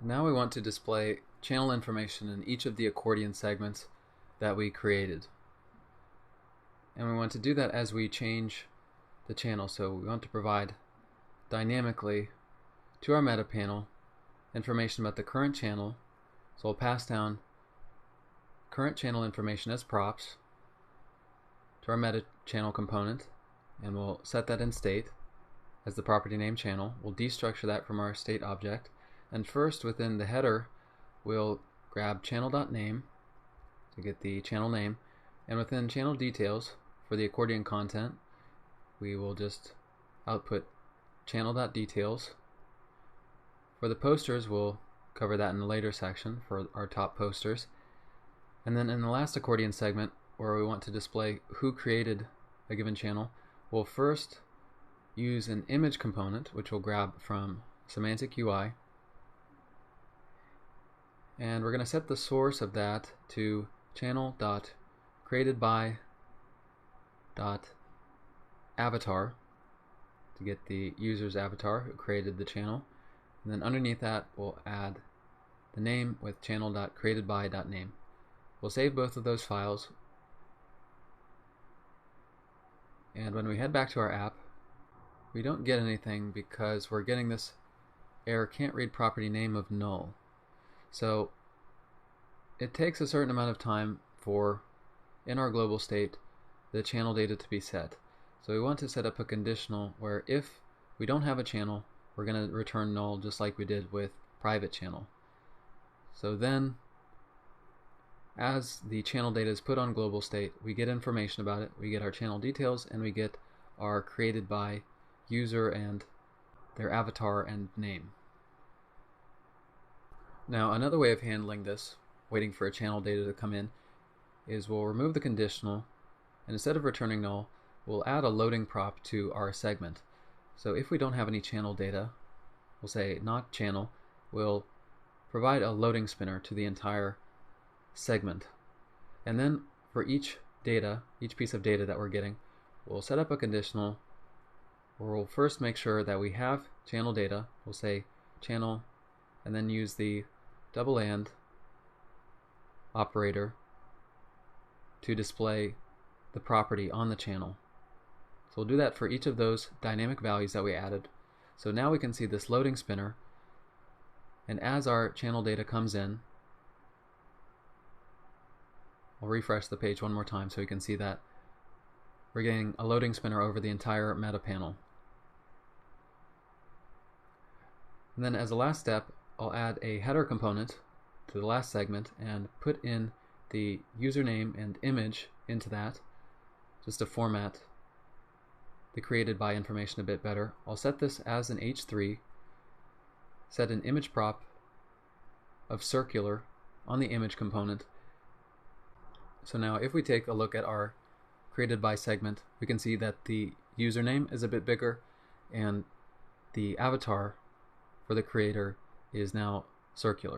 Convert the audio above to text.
Now we want to display channel information in each of the accordion segments that we created. And we want to do that as we change the channel. So we want to provide dynamically to our MetaPanel information about the current channel. So we'll pass down current channel information as props to our MetaChannel component, and we'll set that in state as the property name channel. We'll destructure that from our state object, and first within the header we'll grab channel.name to get the channel name, and within channel details for the accordion content we will just output channel.details. For the posters, we'll cover that in a later section for our top posters. And then in the last accordion segment, where we want to display who created a given channel, we'll first use an image component, which we'll grab from Semantic UI. And we're going to set the source of that to channel.createdby.avatar to get the user's avatar who created the channel. And then underneath that we'll add the name with channel.createdby.name. We'll save both of those files, and when we head back to our app we don't get anything because we're getting this error, can't read property name of null. So it takes a certain amount of time for, in our global state, the channel data to be set. So we want to set up a conditional where if we don't have a channel, we're going to return null, just like we did with private channel. So then, as the channel data is put on global state, we get information about it, we get our channel details, and we get our created by user and their avatar and name. Now another way of handling this, waiting for a channel data to come in, is we'll remove the conditional, and instead of returning null, we'll add a loading prop to our segment. So if we don't have any channel data, we'll say not channel, we'll provide a loading spinner to the entire segment. And then for each piece of data that we're getting, we'll set up a conditional where we'll first make sure that we have channel data. We'll say channel and then use the double and operator to display the property on the channel. So we'll do that for each of those dynamic values that we added. So now we can see this loading spinner, and as our channel data comes in, I'll refresh the page one more time so you can see that we're getting a loading spinner over the entire MetaPanel. And then as a last step, I'll add a header component to the last segment and put in the username and image into that, just to format the created by information a bit better. I'll set this as an H3, set an image prop of circular on the image component. So now if we take a look at our created by segment, we can see that the username is a bit bigger and the avatar for the creator is now circular.